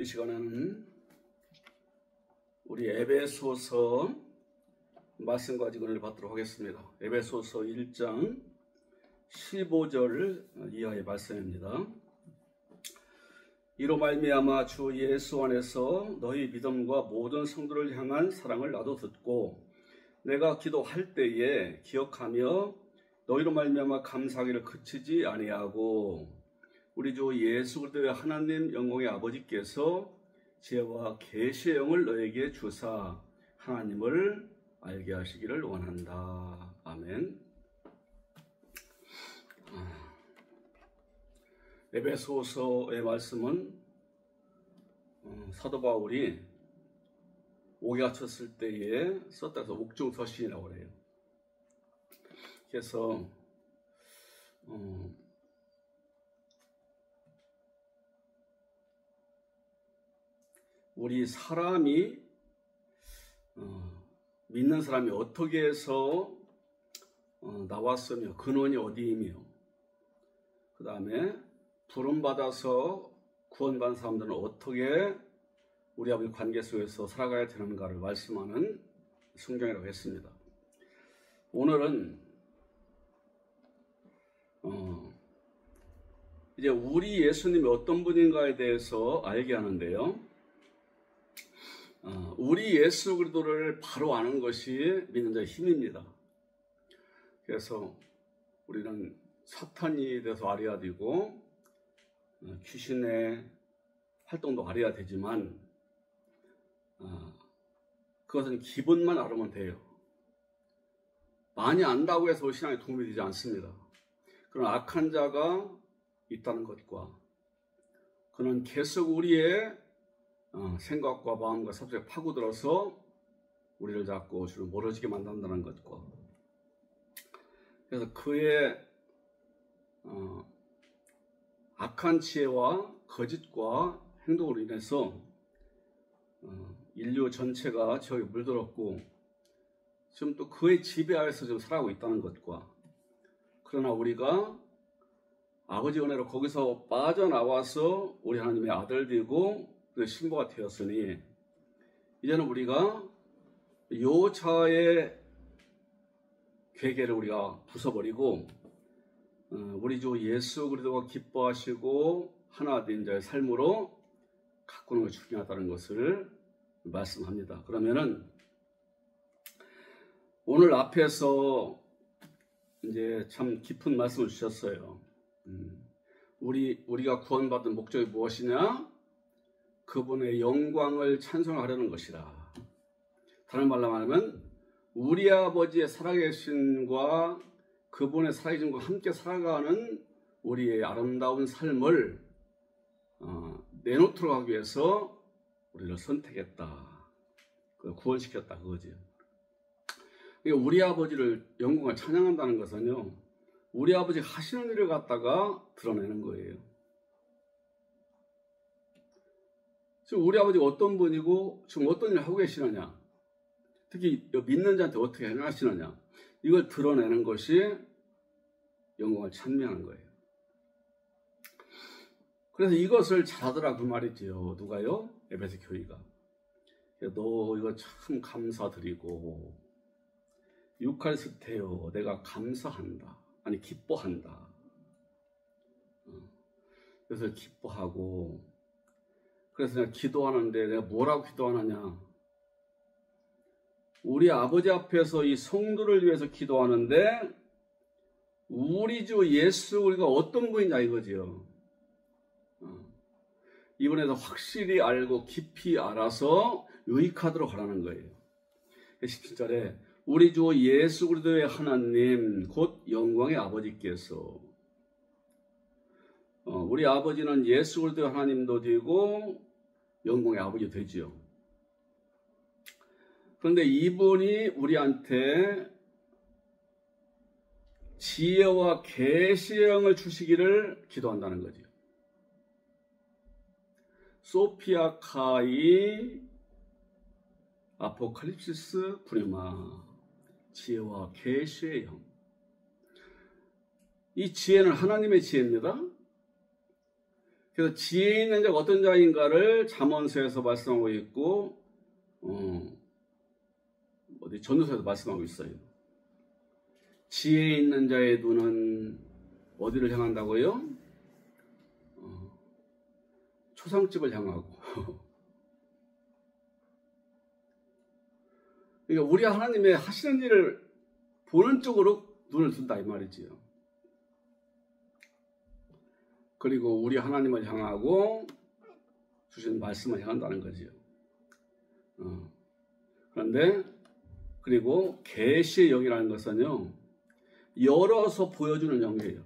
이 시간에는 우리 에베소서 말씀 가지고 은혜를 받도록 하겠습니다. 에베소서 1장 15절 이하의 말씀입니다. 이로 말미암아 주 예수 안에서 너희 믿음과 모든 성도를 향한 사랑을 나도 듣고 내가 기도할 때에 기억하며 너희로 말미암아 감사하기를 그치지 아니하고 우리 주 예수 그리스도의 하나님 영광의 아버지께서 지혜와 계시의 영을 너에게 주사 하나님을 알게 하시기를 원한다. 아멘. 에베소서의 말씀은 사도 바울이 옥에 갇혔을 때에 썼다 해서 옥중서신이라고 그래요. 그래서 우리 사람이 믿는 사람이 어떻게 해서 나왔으며 근원이 어디이며 그 다음에 부름받아서 구원받은 사람들은 어떻게 우리 아버지 관계 속에서 살아가야 되는가를 말씀하는 성경이라고 했습니다. 오늘은 이제 우리 예수님이 어떤 분인가에 대해서 알게 하는데요. 우리 예수 그리스도를 바로 아는 것이 믿는 자의 힘입니다. 그래서 우리는 사탄에 대해서 알아야 되고 귀신의 활동도 알아야 되지만 그것은 기본만 알으면 돼요. 많이 안다고 해서 신앙에 도움이 되지 않습니다. 그런 악한 자가 있다는 것과 그는 계속 우리의 생각과 마음과 섭세에 파고들어서 우리를 자꾸 주로 멀어지게 만든다는 것과 그래서 그의 악한 지혜와 거짓과 행동으로 인해서 인류 전체가 저기 물들었고 지금 또 그의 지배하에서 지금 살아가고 있다는 것과 그러나 우리가 아버지 은혜로 거기서 빠져나와서 우리 하나님의 아들 되고 그 신부가 되었으니 이제는 우리가 요자의 괴계를 우리가 부숴버리고 우리 주 예수 그리스도가 기뻐하시고 하나 된 자의 삶으로 가꾸는 것이 중요하다는 것을 말씀합니다. 그러면은 오늘 앞에서 이제 참 깊은 말씀을 주셨어요. 우리가 구원받은 목적이 무엇이냐? 그분의 영광을 찬송하려는 것이라. 다른 말로 말하면 우리 아버지의 살아계심과 그분의 살아계심과 함께 살아가는 우리의 아름다운 삶을 내놓도록 하기 위해서 우리를 선택했다. 구원시켰다 그거지. 우리 아버지를 영광을 찬양한다는 것은요. 우리 아버지가 하시는 일을 갖다가 드러내는 거예요. 지금 우리 아버지가 어떤 분이고 지금 어떤 일을 하고 계시느냐, 특히 믿는 자한테 어떻게 행하시느냐, 이걸 드러내는 것이 영광을 찬미하는 거예요. 그래서 이것을 잘하더라 그 말이지요. 누가요? 에베소 교회가. 너 이거 참 감사드리고 유칼스테요, 내가 감사한다, 아니 기뻐한다. 그래서 기뻐하고 그래서 내가 기도하는데 내가 뭐라고 기도하느냐? 우리 아버지 앞에서 이 성도를 위해서 기도하는데 우리 주 예수 우리가 어떤 분이냐 이거지요. 이번에도 확실히 알고 깊이 알아서 유익하도록 하라는 거예요. 17절에 우리 주 예수 그리스도의 하나님 곧 영광의 아버지께서 우리 아버지는 예수 그리스도의 하나님도 되고 영광의 아버지도 되지요. 그런데 이분이 우리한테 지혜와 계시의 영을 주시기를 기도한다는 거죠. 소피아 카이 아포칼립시스 프리마, 지혜와 계시의 영. 이 지혜는 하나님의 지혜입니다. 그래서 지혜 있는 자가 어떤 자인가를 잠언서에서 말씀하고 있고 어디 전도서에서 말씀하고 있어요. 지혜 있는 자의 눈은 어디를 향한다고요? 초상집을 향하고. 그러니까 우리 하나님의 하시는 일을 보는 쪽으로 눈을 둔다 이 말이지요. 그리고 우리 하나님을 향하고 주신 말씀을 향한다는 거지요. 그런데 그리고 계시의 영이라는 것은요, 열어서 보여주는 영이에요.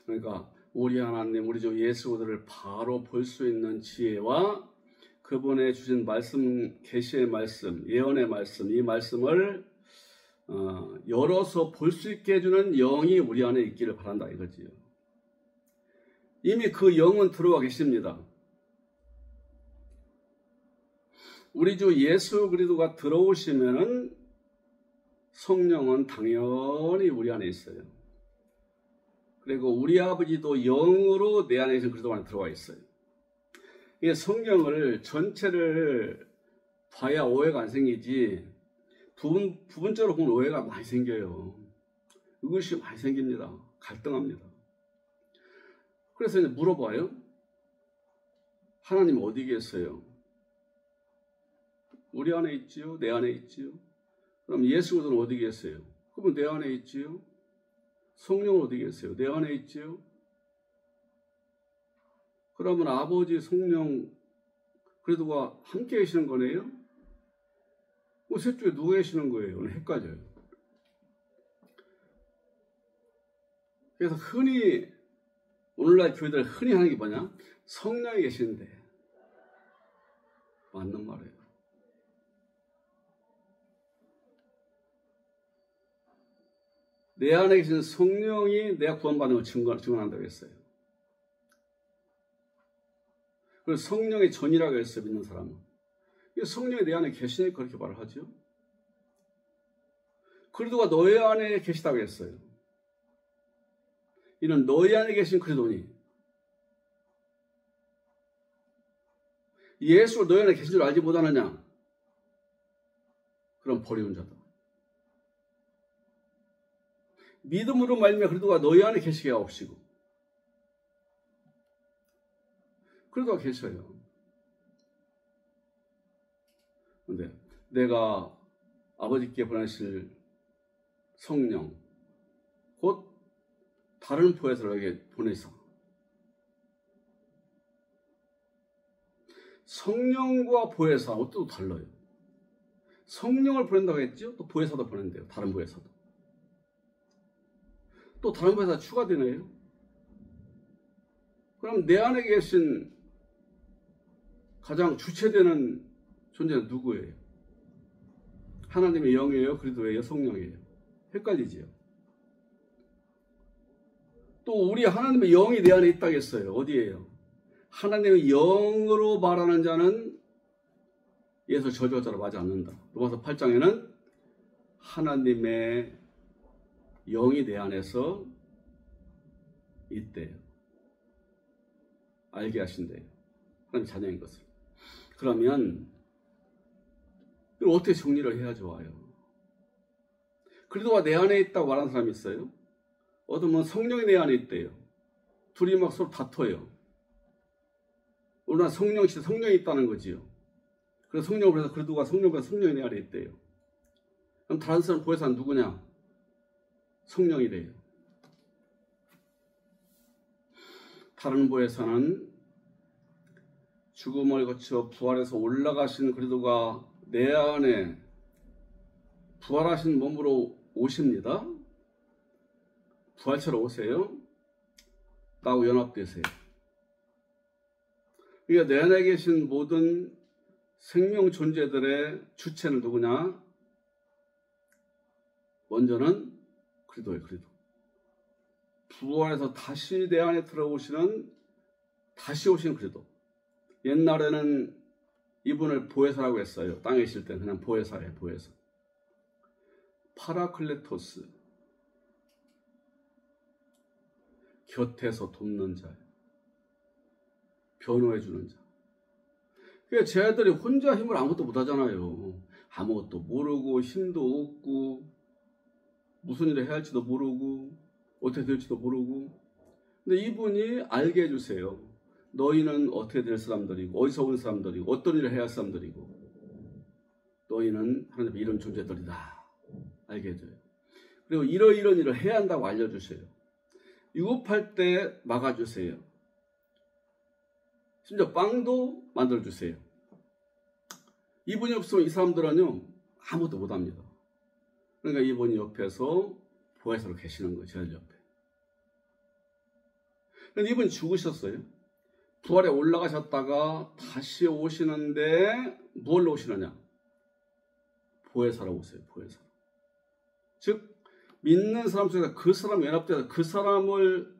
그러니까 우리 하나님, 우리 주 예수 그리스도를 바로 볼 수 있는 지혜와 그분의 주신 말씀, 계시의 말씀, 예언의 말씀, 이 말씀을 열어서 볼 수 있게 해주는 영이 우리 안에 있기를 바란다 이거지요. 이미 그 영은 들어와 계십니다. 우리 주 예수 그리스도가 들어오시면은 성령은 당연히 우리 안에 있어요. 그리고 우리 아버지도 영으로 내 안에 있는 그리스도 안에 들어와 있어요. 이게 성경을 전체를 봐야 오해가 안 생기지 부분적으로 보면 오해가 많이 생겨요. 이것이 많이 생깁니다. 갈등합니다. 그래서 이제 물어봐요. 하나님 어디 계세요? 우리 안에 있지요? 내 안에 있지요? 그럼 예수 그리스도는 어디 계세요? 그분 내 안에 있지요? 성령은 어디 계세요? 내 안에 있지요? 그러면 아버지, 성령, 그리스도가 함께 계시는 거네요? 셋 중에 누가 계시는 거예요? 헷갈려요. 그래서 흔히 오늘날 교회들 흔히 하는 게 뭐냐? 성령이 계시는데 맞는 말이에요. 내 안에 계신 성령이 내가 구원받는 걸 증언한다고 했어요. 그리고 성령의 전이라고 했어요. 믿는 사람은. 성령이 내 안에 계시니까 그렇게 말을 하죠. 그리스도가 너희 안에 계시다고 했어요. 이는 너희 안에 계신 그리스도니. 예수가 너희 안에 계신 줄 알지 못하느냐? 그럼 버리운 자다. 믿음으로 말미암아 그리스도가 너희 안에 계시게 하옵시고. 그리스도가 계셔요. 그런데 내가 아버지께 보내실 성령, 곧 다른 보혜사에게 보내서 성령과 보혜사 또 달라요. 성령을 보낸다고 했죠? 또 보혜사도 보낸대요. 다른 보혜사도. 또 다른 보혜사 추가되네요. 그럼 내 안에 계신 가장 주체되는 존재는 누구예요? 하나님의 영이에요? 그리스도예요? 성령이에요? 헷갈리지요? 또 우리 하나님의 영이 내 안에 있다겠어요. 어디예요? 하나님의 영으로 말하는 자는 예수 저주자로 맞지 않는다. 로마서 8장에는 하나님의 영이 내 안에서 있대요. 알게 하신대요. 하나님 자녀인 것을. 그러면 이걸 어떻게 정리를 해야 좋아요? 그리스도가 내 안에 있다고 말하는 사람이 있어요. 어떤 분은 성령이 내 안에 있대요. 둘이 막 서로 다퉈요. 우리나라 성령이 있다는 거지요. 그래서 성령을 그리스도가 성령이 내 안에 있대요. 그럼 다른 사람 보혜사는 누구냐? 성령이래요. 다른 보혜사는 죽음을 거쳐 부활해서 올라가신 그리스도가 내 안에 부활하신 몸으로 오십니다. 부활처럼 오세요. 나하고 연합되세요. 그러니까 내 안에 계신 모든 생명 존재들의 주체는 누구냐? 먼저는 그리스도예요. 그리스도. 부활해서 다시 내 안에 들어오시는 다시 오신 그리스도. 옛날에는 이분을 보혜사라고 했어요. 땅에 있을 때는 그냥 보혜사예요. 보혜사. 파라클레토스. 곁에서 돕는 자예요. 변호해 주는 자. 그러니까 쟤들이 혼자 힘을 아무것도 못하잖아요. 아무것도 모르고 힘도 없고 무슨 일을 해야 할지도 모르고 어떻게 될지도 모르고. 근데 이분이 알게 해주세요. 너희는 어떻게 될 사람들이고 어디서 온 사람들이고 어떤 일을 해야 할 사람들이고 너희는 하나님의 이런 존재들이다. 알게 해줘요. 그리고 이런 일을 해야 한다고 알려주세요. 유급할 때 막아주세요. 심지어 빵도 만들어주세요. 이분이 없으면 이 사람들은요 아무것도 못합니다. 그러니까 이분이 옆에서 보혜사로 계시는 거예요. 제일 옆에. 그런데 이분이 죽으셨어요. 부활에 올라가셨다가 다시 오시는데 뭘로 오시느냐? 보혜사로 오세요. 보혜사로. 즉 믿는 사람 속에서 그 사람 연합돼서 그 사람을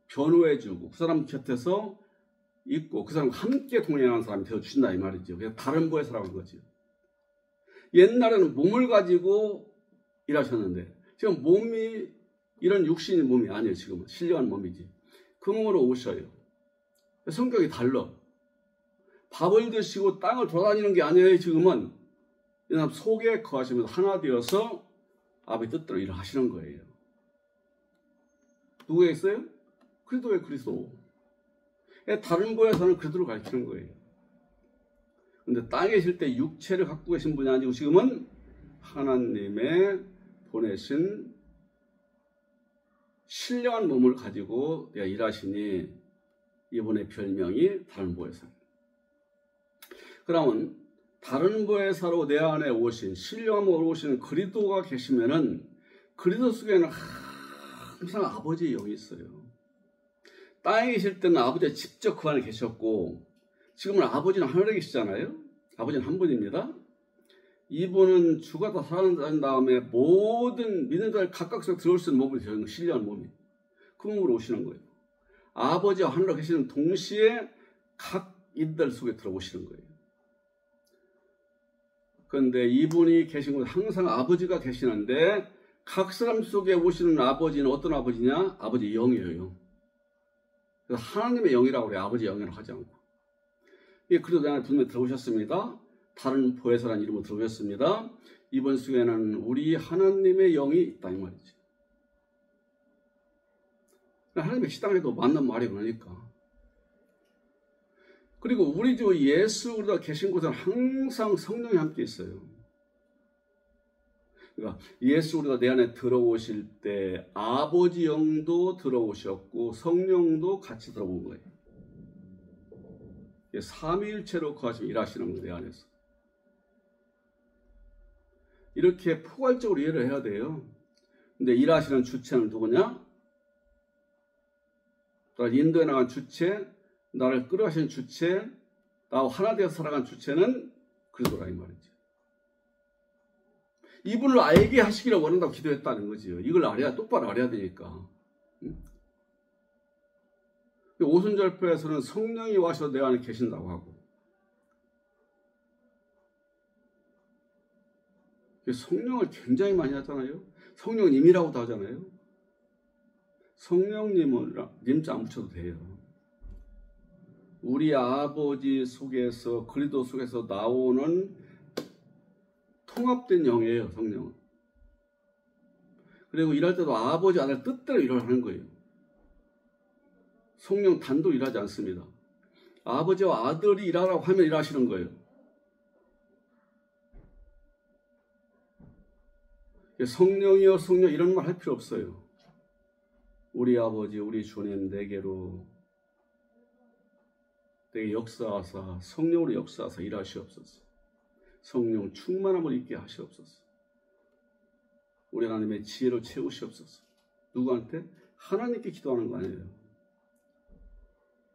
변호해주고 그 사람 곁에서 있고 그 사람과 함께 동행하는 사람이 되어주신다 이 말이죠. 그래서 다른 보혜사라고 하는 거죠. 옛날에는 몸을 가지고 일하셨는데 지금 몸이 이런 육신의 몸이 아니에요. 지금은 신령한 몸이지. 그 몸으로 오셔요. 성격이 달라. 밥을 드시고 땅을 돌아다니는 게 아니에요. 지금은 이 사람 속에 거하시면서 하나 되어서 아버지 뜻대로 일을 하시는 거예요. 누구에 있어요? 그리스도의 그리스도. 다른 보혜사는 그리스도를 가르치는 거예요. 그런데 땅에 계실 때 육체를 갖고 계신 분이 아니고 지금은 하나님의 보내신 신령한 몸을 가지고 내가 일하시니 이분의 별명이 다른 보혜사예요. 그러면 다른 보혜사로 내 안에 오신 신령한 몸으로 오시는 그리스도가 계시면은 그리스도 속에는 항상 아버지의 영이 있어요. 땅에 계실 때는 아버지가 직접 그 안에 계셨고 지금은 아버지는 하늘에 계시잖아요. 아버지는 한 분입니다. 이분은 죽었다 살아난 다음에 모든 믿는 자를 각각 들어올 수 있는 몸을 되는 신령한 몸이 그 몸으로 오시는 거예요. 아버지와 하늘에 계시는 동시에 각 인들 속에 들어오시는 거예요. 그런데 이분이 계신 곳에 항상 아버지가 계시는데 각 사람 속에 오시는 아버지는 어떤 아버지냐? 아버지 영이에요. 그래서 하나님의 영이라고 그래요. 아버지 영이라고 하지 않고. 이게 그리스도 안에 분명히 들어오셨습니다. 다른 보혜사라는 이름으로 들어오셨습니다. 이번 수에는 우리 하나님의 영이 있다 이 말이죠. 하나님의 식당에도 맞는 말이 그러니까. 그리고 우리 주 예수 그리스도가 계신 곳은 항상 성령이 함께 있어요. 그러니까 예수 그리스도가 내 안에 들어오실 때 아버지 영도 들어오셨고 성령도 같이 들어온 거예요. 삼위일체로 거하시며 일하시는 거예요. 내 안에서. 이렇게 포괄적으로 이해를 해야 돼요. 근데 일하시는 주체는 누구냐? 나를 인도해 나간 주체, 나를 끌어가시는 주체, 나와 하나 되어 살아간 주체는 그리스도라 이 말이죠. 이분을 알게 하시기를 원한다고 기도했다는 거지요. 이걸 알아야 똑바로 알아야 되니까. 오순절표에서는 성령이 와서 내 안에 계신다고 하고 성령을 굉장히 많이 하잖아요. 성령님이라고도 하잖아요. 성령님은 님자 안 붙여도 돼요. 우리 아버지 속에서 그리스도 속에서 나오는 통합된 영이에요. 성령은. 그리고 일할 때도 아버지 아들 뜻대로 일을 하는 거예요. 성령 단독 일하지 않습니다. 아버지와 아들이 일하라고 하면 일하시는 거예요. 성령이여 성령 이런 말 할 필요 없어요. 우리 아버지 우리 주님 내게로 내게 역사하사 성령으로 역사하사 일하시옵소서. 성령 충만함을 있게 하시옵소서. 우리 하나님의 지혜로 채우시옵소서. 누구한테? 하나님께 기도하는 거 아니에요.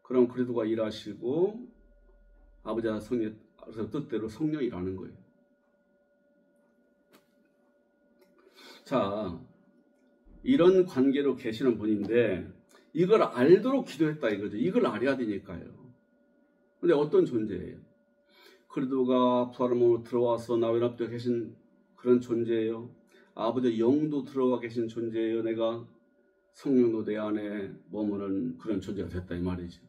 그럼 그리스도가 일하시고 아버지와 성령의 뜻대로 성령이 일하는 거예요. 자, 이런 관계로 계시는 분인데 이걸 알도록 기도했다 이거죠. 이걸 알아야 되니까요. 근데 어떤 존재예요? 그리스도가 부활의 몸으로 들어와서 나와 연합되어 계신 그런 존재예요. 아버지의 영도 들어가 계신 존재예요. 내가 성령도 내 안에 머무는 그런 존재가 됐다 이 말이죠.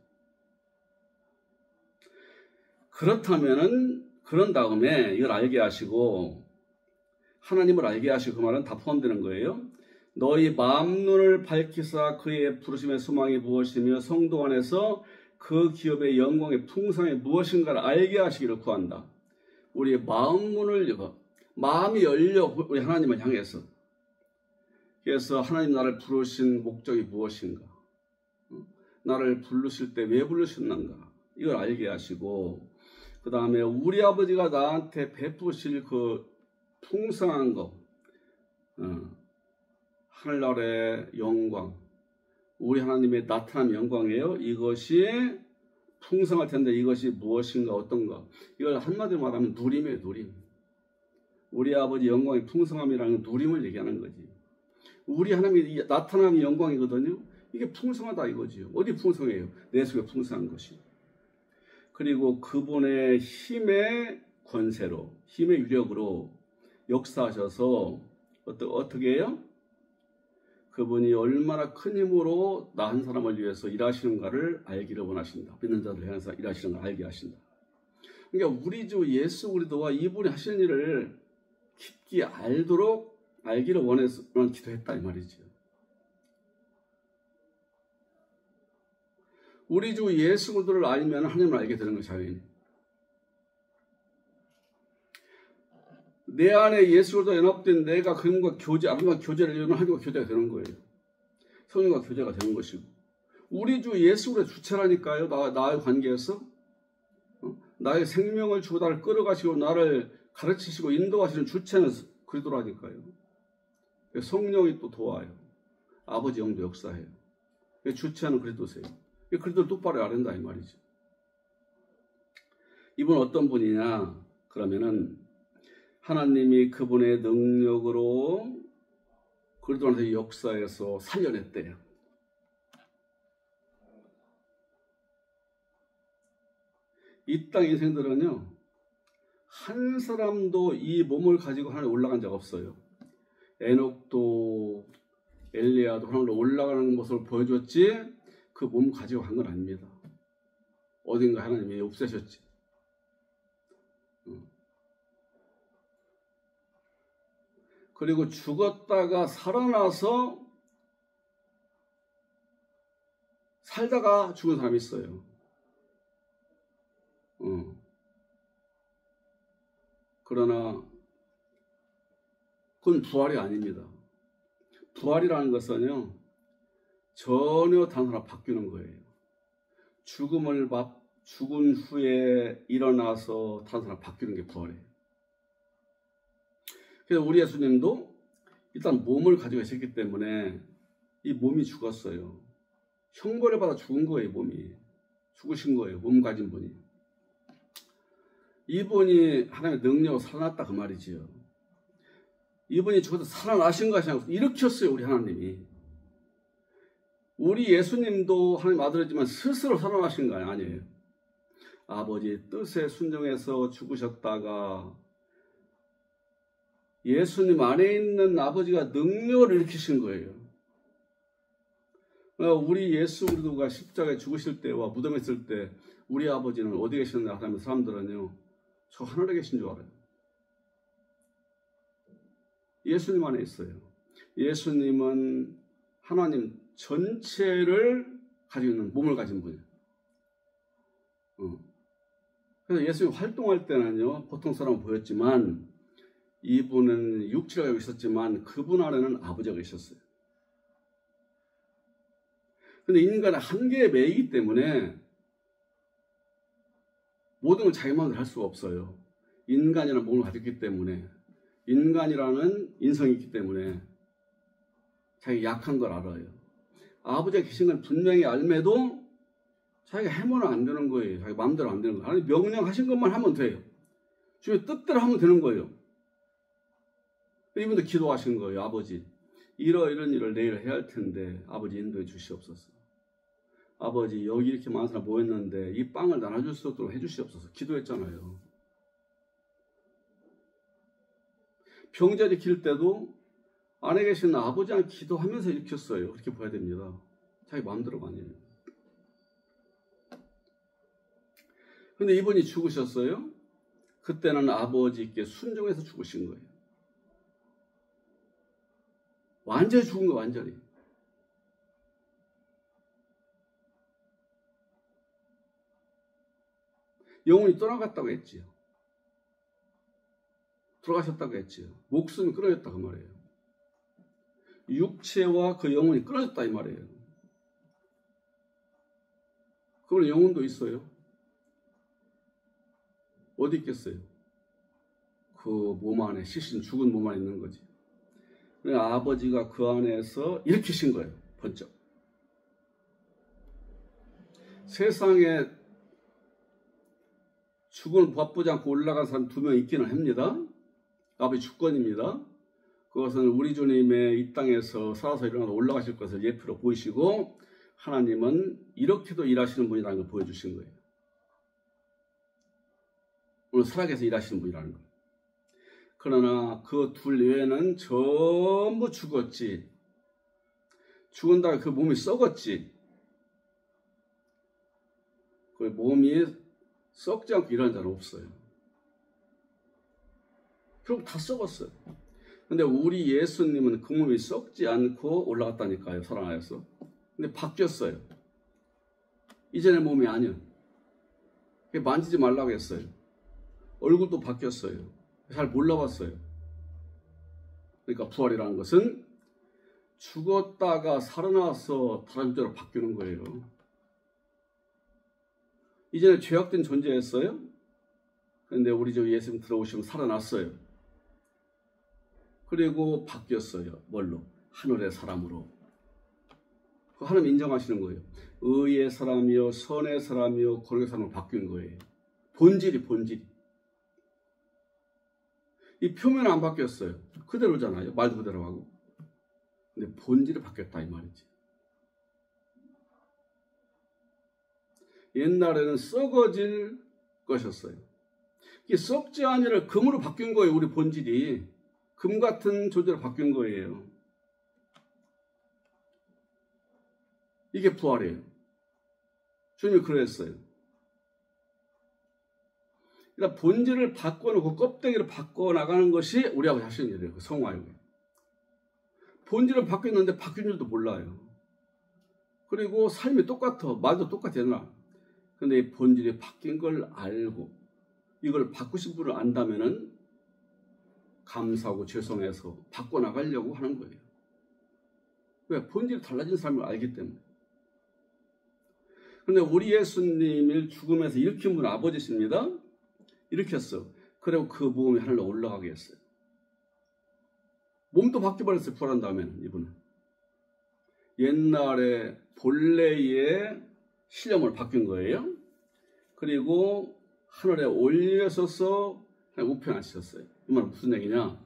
그렇다면은 그런 다음에 이걸 알게 하시고 하나님을 알게 하시고 그 말은 다 포함되는 거예요. 너희 마음 눈을 밝히사 그의 부르심의 소망이 무엇이며 성도 안에서 그 기업의 영광의 풍성이 무엇인가를 알게 하시기를 구한다. 우리의 마음 문을 마음이 열려 우리 하나님을 향해서. 그래서 하나님 나를 부르신 목적이 무엇인가? 나를 부르실 때 왜 부르셨는가? 이걸 알게 하시고 그 다음에 우리 아버지가 나한테 베푸실 그 풍성한 것, 하늘나라의 영광, 우리 하나님의 나타난 영광이에요. 이것이 풍성할 텐데 이것이 무엇인가 어떤가? 이걸 한마디로 말하면 누림이에요. 누림. 우리 아버지 영광의 풍성함이라는 누림을 얘기하는 거지. 우리 하나님이 나타난 영광이거든요. 이게 풍성하다 이거지요. 어디 풍성해요? 내 속에 풍성한 것이. 그리고 그분의 힘의 권세로, 힘의 유력으로 역사하셔서 어떻게 해요? 그분이 얼마나 큰 힘으로 나 한 사람을 위해서 일하시는가를 알기를 원하신다. 믿는 자들 향해서 일하시는 걸 알게 하신다. 그러니까 우리 주 예수 그리스도와 이분이 하시는 일을 깊이 알기를 원해서 기도했다 이 말이죠. 우리 주 예수 그리스도를 알면 하나님을 알게 되는 거예요. 자연히. 내 안에 예수 그리스도와 연합된 내가 그분과 하나님과 교제를 이루면 하나님과 교제가 되는 거예요. 성령과 교제가 되는 것이고. 우리 주 예수 그리스도의 주체라니까요. 나의 관계에서. 나의 생명을 주고 나를 끌어가시고 나를 가르치시고 인도하시는 주체는 그리스도라니까요. 성령이 또 도와요. 아버지 영도 역사해요. 주체는 그리스도세요. 그리스도를 똑바로 알아야 된다 이 말이죠. 이분 어떤 분이냐? 그러면은 하나님이 그분의 능력으로 그리스도한테 역사에서 살려냈대요. 이 땅 인생들은요, 한 사람도 이 몸을 가지고 하나님 올라간 적 없어요. 에녹도 엘리야도 하나님으로 올라가는 모습을 보여줬지 그 몸 가지고 간 건 아닙니다. 어딘가 하나님이 없애셨지. 그리고 죽었다가 살아나서 살다가 죽은 사람이 있어요. 그러나 그건 부활이 아닙니다. 부활이라는 것은요, 전혀 다른 사람 바뀌는 거예요. 죽은 후에 일어나서 다른 사람 바뀌는 게 부활이에요. 그래서 우리 예수님도 일단 몸을 가지고 계셨기 때문에 이 몸이 죽었어요. 형벌을 받아 죽은 거예요, 몸이. 죽으신 거예요, 몸 가진 분이. 이분이 하나님의 능력으로 살아났다 그 말이지요. 이분이 죽어서 살아나신 것이 아니고 일으켰어요, 우리 하나님이. 우리 예수님도 하나님 아들이지만 스스로 살아나신 거 아니에요. 아버지의 뜻에 순종해서 죽으셨다가 예수님 안에 있는 아버지가 능력을 일으키신 거예요. 우리 예수 그리스도가 십자가에 죽으실 때와 무덤에 있을 때 우리 아버지는 어디 계셨나 하면 사람들은요, 저 하늘에 계신 줄 알아요. 예수님 안에 있어요. 예수님은 하나님 전체를 가지고 있는 몸을 가진 분이에요. 그래서 예수님 활동할 때는요, 보통 사람은 보였지만 이분은 육체가 여기 있었지만 그분 안에는 아버지가 있었어요. 근데 인간은 한계에 매이기 때문에 모든 걸 자기 마음대로 할 수가 없어요. 인간이라는 몸을 가졌기 때문에, 인간이라는 인성이 있기 때문에 자기 약한 걸 알아요. 아버지가 계신 건 분명히 알매도 자기가 해모는 안 되는 거예요. 자기 마음대로 안 되는 거예요. 하나님 명령하신 것만 하면 돼요. 주의 뜻대로 하면 되는 거예요. 이분도 기도하신 거예요. 아버지, 이런 일을 내일 해야 할 텐데 아버지 인도해 주시옵소서. 아버지, 여기 이렇게 많은 사람 모였는데 이 빵을 나눠줄 수 있도록 해주시옵소서. 기도했잖아요. 병자 일으킬 때도 안에 계신 아버지랑 기도하면서 일으켰어요. 그렇게 봐야 됩니다. 자기 마음대로가 아니에요. 근데 이분이 죽으셨어요. 그때는 아버지께 순종해서 죽으신 거예요. 완전히 죽은 거, 완전히. 영혼이 떠나갔다고 했지요. 돌아가셨다고 했지요. 목숨이 끊어졌다 그 말이에요. 육체와 그 영혼이 끊어졌다 이 말이에요. 그건 영혼도 있어요. 어디 있겠어요? 그 몸 안에, 시신 죽은 몸 안에 있는 거지. 그러니까 아버지가 그 안에서 일으키신 거예요. 번쩍. 세상에 죽은 밥보지 않고 올라간 사람 2명 있기는 합니다. 아버지 주권입니다. 그것은 우리 주님의 이 땅에서 살아서 일어나서 올라가실 것을 예표로 보이시고, 하나님은 이렇게도 일하시는 분이라는 걸 보여주신 거예요. 오늘 살아계서 일하시는 분이라는 걸. 그러나 그 둘 외에는 전부 죽었지. 죽은 다음에 그 몸이 썩었지. 그 몸이 썩지 않고 일어난 자는 없어요. 결국 다 썩었어요. 근데 우리 예수님은 그 몸이 썩지 않고 올라갔다니까요. 살아나서. 근데 바뀌었어요. 이전의 몸이 아니야. 만지지 말라고 했어요. 얼굴도 바뀌었어요. 잘 몰라봤어요. 그러니까 부활이라는 것은 죽었다가 살아나서 다른 존재로 바뀌는 거예요. 이전에 죄악된 존재였어요. 그런데 우리 주 예수님 들어오시면 살아났어요. 그리고 바뀌었어요. 뭘로? 하늘의 사람으로. 그 하나님 인정하시는 거예요. 의의 사람이요, 선의 사람이요, 거룩의 사람으로 바뀐 거예요. 본질이. 이 표면은 안 바뀌었어요. 그대로잖아요. 말도 그대로 하고. 근데 본질이 바뀌었다 이 말이지. 옛날에는 썩어질 것이었어요. 이게 썩지 아니라 금으로 바뀐 거예요. 우리 본질이. 금 같은 존재로 바뀐 거예요. 이게 부활이에요. 주님이 그랬어요. 그러니까 본질을 바꿔놓고 껍데기를 바꿔나가는 것이 우리하고 하시는 일이에요. 그 성화요. 본질을 바뀌었는데 바뀐 줄도 몰라요. 그리고 삶이 똑같아. 말도 똑같잖아. 근데 이 본질이 바뀐 걸 알고 이걸 바꾸신 분을 안다면은 감사하고 죄송해서 바꿔나가려고 하는 거예요. 왜? 본질이 달라진 삶을 알기 때문에. 그런데 우리 예수님을 죽음에서 일으킨 분은 아버지십니다. 일으켰어. 그리고 그 몸이 하늘로 올라가게 했어요. 몸도 바뀌어버렸어요. 부활한 다음에는 이분은. 옛날에 본래의 신령으로 바뀐 거예요. 그리고 하늘에 올려서서 우편하셨어요. 이 말은 무슨 얘기냐?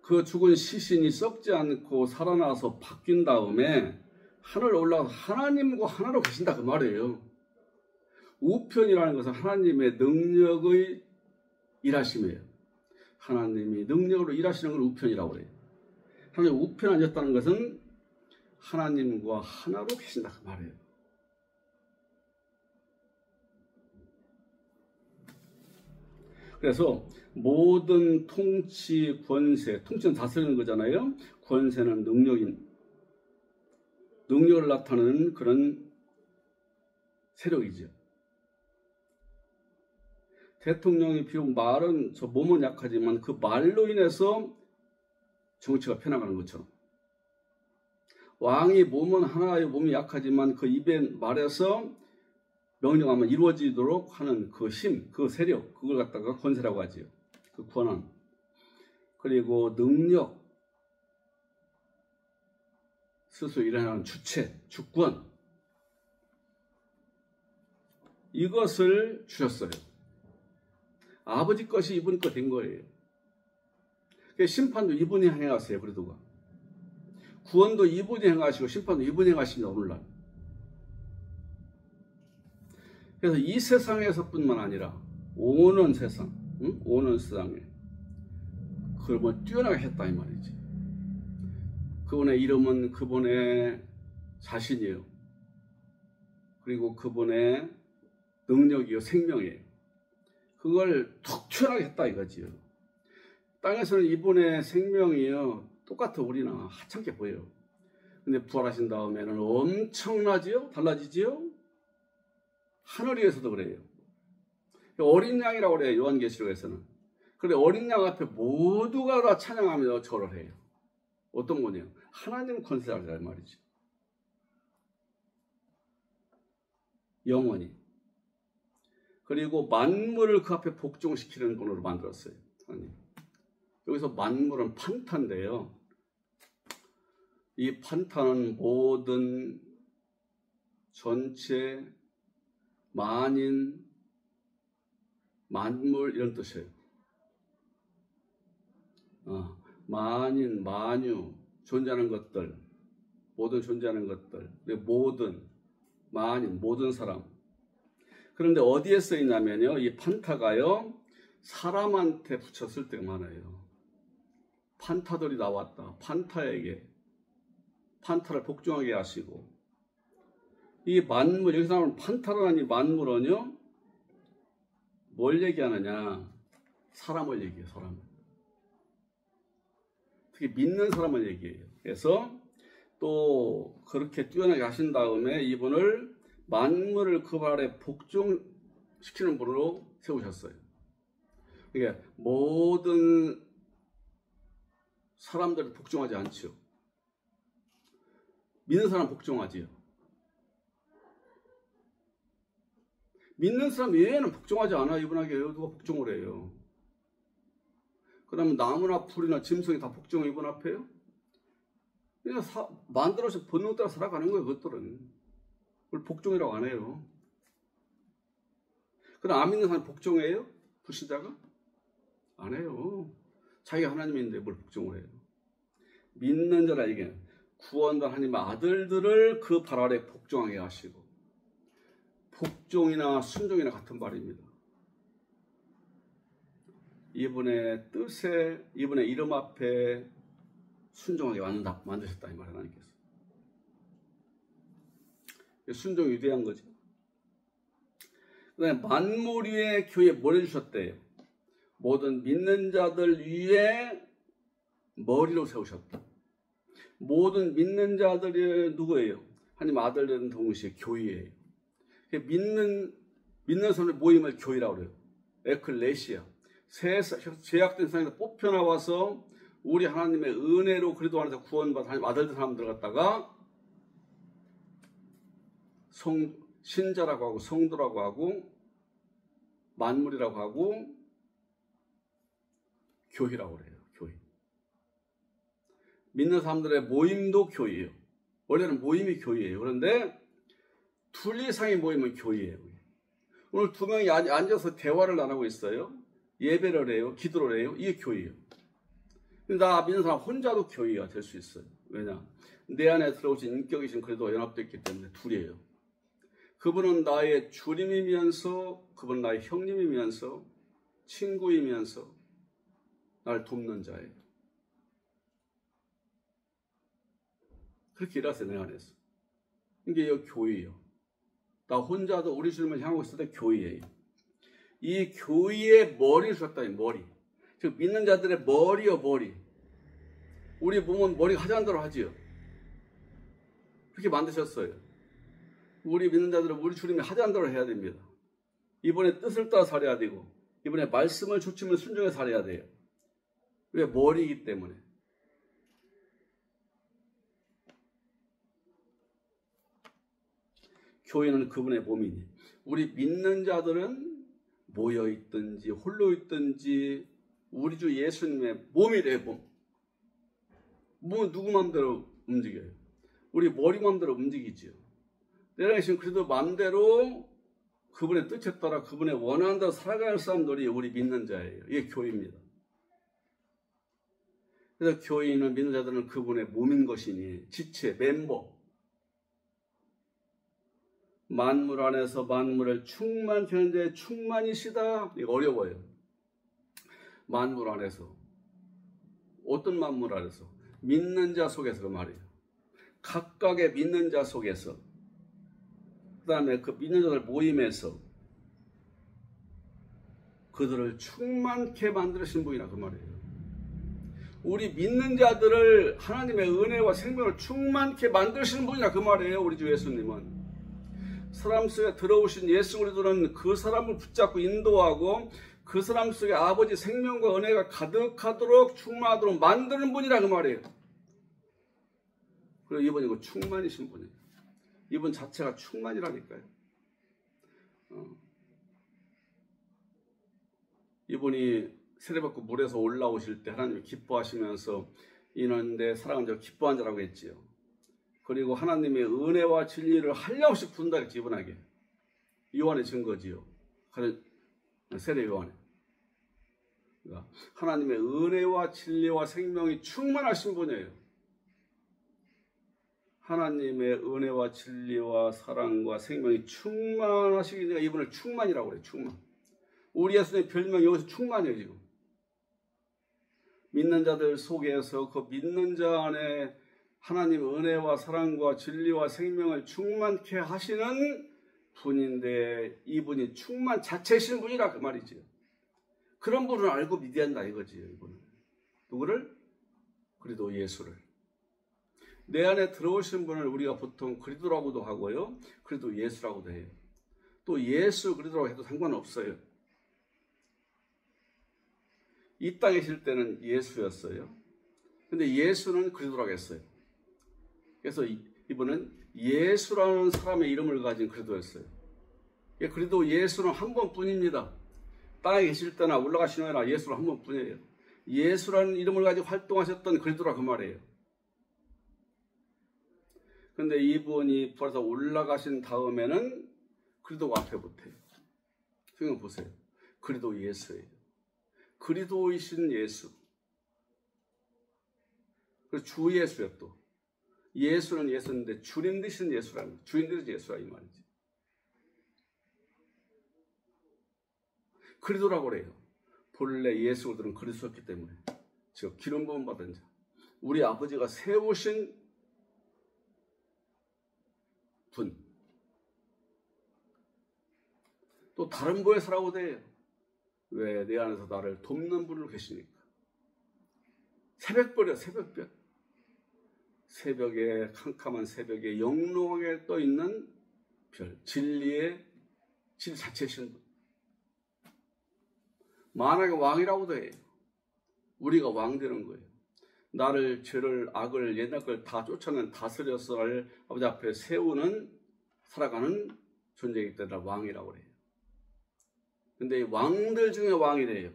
그 죽은 시신이 썩지 않고 살아나서 바뀐 다음에 하늘 올라가서 하나님과 하나로 계신다 그 말이에요. 우편이라는 것은 하나님의 능력의 일하심이에요. 하나님이 능력으로 일하시는 걸 우편이라고 해요. 하나님 우편 앉았다는 것은 하나님과 하나로 계신다 그 말이에요. 그래서 모든 통치, 권세, 통치는 다스리는 거잖아요. 권세는 능력을 나타내는 그런 세력이죠. 대통령이 비록 말은 몸은 약하지만 그 말로 인해서 정치가 펴나가는 것처럼 왕이 몸은 하나의 몸이 약하지만 그 입에 말해서 명령하면 이루어지도록 하는 그 힘, 그 세력, 그걸 갖다가 권세라고 하지요. 그 권한. 그리고 능력, 스스로 일어나는 주체, 주권. 이것을 주셨어요. 아버지 것이 이분 거 된 거예요. 심판도 이분이 행하세요. 그래도가. 구원도 이분이 행하시고 심판도 이분이 행하십니다. 오늘날. 그래서 이 세상에서뿐만 아니라 오는 세상, 오는 세상에 그걸 뭐 뛰어나게 했다 이 말이지. 그분의 이름은 그분의 자신이에요. 그리고 그분의 능력이요, 생명이에요. 그걸 툭 튀어나게 했다 이거지요. 땅에서는 이분의 생명이요, 똑같아 우리나 하찮게 보여요. 근데 부활하신 다음에는 엄청나지요? 달라지지요? 하늘 위에서도 그래요. 어린 양이라고 그래요, 요한계시록에서는. 그런데 어린 양 앞에 모두가 다 찬양하며 절을 해요. 어떤 거냐? 하나님 권세자라 말이죠. 영원히. 그리고 만물을 그 앞에 복종시키는 분으로 만들었어요. 하나님. 여기서 만물은 판타인데요. 이 판타는 모든, 전체, 만인, 만물 이런 뜻이에요. 만인, 만유, 존재하는 것들, 모든 존재하는 것들, 모든, 만인, 모든 사람. 그런데 어디에 쓰이냐면요, 이 판타가요, 사람한테 붙였을 때가 많아요. 판타들이 나왔다. 판타에게, 판타를 복종하게 하시고, 이 만물, 여기서 나오는 판타라는 이 만물은요, 뭘 얘기하느냐? 사람을 얘기해요, 사람을. 특히 믿는 사람을 얘기해요. 그래서 또 그렇게 뛰어나게 하신 다음에 이분을 만물을 그 발에 복종시키는 분으로 세우셨어요. 그러니까 모든 사람들이 복종하지 않죠. 믿는 사람 복종하지요. 믿는 사람 외에는 복종하지 않아. 이분에게 누가 복종을 해요? 그러면 나무나 풀이나 짐승이 다 복종을 이분 앞에요? 그냥 만들어서 본능 따라 살아가는 거예요. 그것들은. 그걸 복종이라고 안 해요. 그럼 안 믿는 사람 복종해요? 불신자가? 안 해요. 자기가 하나님인데 뭘 복종을 해요? 믿는 자라 이게 구원받은 하나님의 아들들을 그 발 아래 복종하게 하시고, 복종이나 순종이나 같은 말입니다. 이분의 뜻에, 이분의 이름 앞에 순종하게 만드셨다 이 말이에요. 하나님께서. 순종이 위대한 거죠. 그다음에 만물 위에 교회에 뭘 해주셨대요? 모든 믿는 자들 위에 머리로 세우셨다. 모든 믿는 자들이 누구예요? 하나님 아들들은 동시에 교회예요. 믿는 사람의 모임을 교회라고 그래요. 에클레시아. 죄악된 세상에서 뽑혀 나와서 우리 하나님의 은혜로 그리스도 안에서 구원받은 하나님 아들들 사람 들어갔다가 신자라고 하고 성도라고 하고 만물이라고 하고 교회라고 그래요. 교회. 믿는 사람들의 모임도 교회예요. 원래는 모임이 교회예요. 그런데 둘 이상의 모임은 교회예요. 오늘 두 명이 앉아서 대화를 나누고 있어요. 예배를 해요. 기도를 해요. 이게 교회예요. 나 믿는 사람 혼자도 교회가 될 수 있어요. 왜냐? 내 안에 들어오신 인격이신 그래도 연합됐기 때문에 둘이에요. 그분은 나의 주님이면서, 그분은 나의 형님이면서, 친구이면서 나를 돕는 자예요. 그렇게 일하세요, 내 안에서. 이게 교회예요. 나 혼자도 우리 주님을 향하고 있을 때 교회예요. 이 교회의 머리를 줬다, 머리. 즉, 믿는 자들의 머리요, 머리. 우리 몸은 머리가 하자는 대로 하지요. 그렇게 만드셨어요. 우리 믿는 자들은 우리 주님이 하자는 대로 해야 됩니다. 이번에 뜻을 따라 살아야 되고, 이번에 말씀을 조치면 순종해 살아야 돼요. 왜? 머리이기 때문에. 교회는 그분의 몸이니, 우리 믿는 자들은 모여 있든지 홀로 있든지 우리 주 예수님의 몸이래요. 몸은 누구 마음대로 움직여요? 우리 머리 마음대로 움직이지요. 내가 지금 그래도 마음대로 그분의 뜻에 따라 그분의 원하는 대로 살아갈 사람들이 우리 믿는 자예요. 이게 교회입니다. 그래서 교회인은 믿는 자들은 그분의 몸인 것이니 지체, 멤버, 만물 안에서 만물을 현재 충만이시다. 이거 어려워요. 만물 안에서. 어떤 만물 안에서? 믿는 자 속에서 그 말이에요. 각각의 믿는 자 속에서. 그 다음에 그 믿는 자들 모임에서 그들을 충만케 만드신 분이라 그 말이에요. 우리 믿는 자들을 하나님의 은혜와 생명을 충만케 만드시는 분이라 그 말이에요. 우리 주 예수님은 사람 속에 들어오신 예수 그리스도는 그 사람을 붙잡고 인도하고 그 사람 속에 아버지 생명과 은혜가 가득하도록 충만하도록 만드는 분이라 그 말이에요. 그리고 이분이 그 충만이신 분이에요. 이분 자체가 충만이라니까요. 이분이 세례받고 물에서 올라오실 때 하나님이 기뻐하시면서 이는 내 사랑하는 자 기뻐한 자라고 했지요. 그리고 하나님의 은혜와 진리를 한량없이 부른다 했지, 이분에게. 요한의 증거지요. 세례 요한에. 그러니까 하나님의 은혜와 진리와 생명이 충만하신 분이에요. 하나님의 은혜와 진리와 사랑과 생명이 충만하시기 때문에 이분을 충만이라고 그래요. 충만. 우리 예수님의 별명이 여기서 충만이에요. 지금 믿는 자들 속에서 그 믿는 자 안에 하나님의 은혜와 사랑과 진리와 생명을 충만케 하시는 분인데 이분이 충만 자체이신 분이라 그 말이지요. 그런 분을 알고 믿어야 한다 이거지요. 이분은 누구를? 그리스도 예수를. 내 안에 들어오신 분을 우리가 보통 그리스도라고도 하고요, 그리스도 예수라고도 해요. 또 예수 그리스도라고 해도 상관없어요. 이 땅에 계실 때는 예수였어요. 근데 예수는 그리스도라고 했어요. 그래서 이분은 예수라는 사람의 이름을 가진 그리스도였어요. 그리스도 예수는 한 번뿐입니다. 땅에 계실 때나 올라가시는 거나 예수는 한 번뿐이에요. 예수라는 이름을 가지고 활동하셨던 그리스도라 그 말이에요. 근데 이분이 부활해서 올라가신 다음에는 그리스도가 앞에 붙어요. 성경 보세요. 그리스도 예수예요. 그리스도이신 예수. 그리고 주 예수예요 또. 예수는 예수인데 주님 되신 예수라는, 주인 되신 예수라 이 말이지. 그리스도라고 그래요. 본래 예수 그들은 그리스도였기 때문에. 즉 기름 부음 받은 자. 우리 아버지가 세우신 분. 또 다른 보혜사라고 돼요. 왜? 내 안에서 나를 돕는 분으로 계시니까. 새벽별이야, 새벽별. 새벽에, 캄캄한 새벽에 영롱하게 떠있는 별. 진리의 질 자체이신 분. 만왕의 왕이라고도 해요. 우리가 왕 되는 거예요. 나를, 죄를, 악을, 옛날 걸 다 쫓아낸 다스려서 아버지 앞에 세우는, 살아가는 존재이기 때문에 왕이라고 해요. 근데 이 왕들 중에 왕이래요.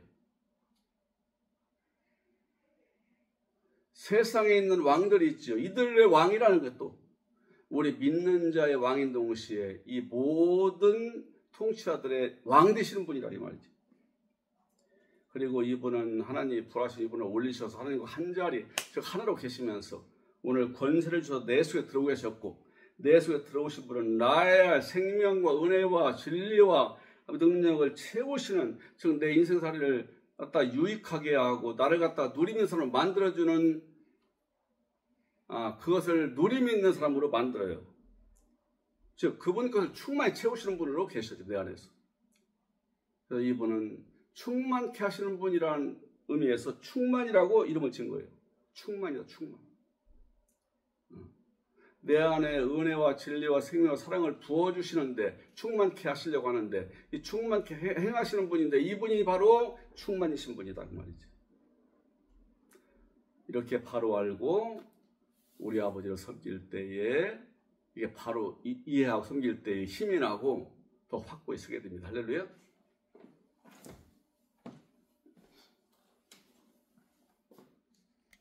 세상에 있는 왕들이 있죠. 이들의 왕이라는 것도 우리 믿는 자의 왕인 동시에 이 모든 통치자들의 왕 되시는 분이라 이 말이지. 그리고 이분은 하나님이 부활하신 이분을 올리셔서 하나님과 한 자리, 즉 하나로 계시면서 오늘 권세를 주셔서 내 속에 들어오고 계셨고, 내 속에 들어오신 분은 나의 생명과 은혜와 진리와 능력을 채우시는, 즉 내 인생살이를 갖다 유익하게 하고 나를 갖다 누리는 사람으로 만들어주는, 그것을 누림이 있는 사람으로 만들어요. 즉 그분 것을 충만히 채우시는 분으로 계셔죠. 내 안에서. 그래서 이분은 충만케 하시는 분이라는 의미에서 충만이라고 이름을 지은 거예요. 충만이다, 충만. 내 안에 은혜와 진리와 생명과 사랑을 부어주시는데 충만케 하시려고 하는데 이 충만케 행하시는 분인데 이분이 바로 충만이신 분이다 그 말이지. 이렇게 바로 알고 우리 아버지를 섬길 때에 이게 바로 이해하고 섬길 때에 힘이 나고 더 확고히 서게 됩니다. 할렐루야.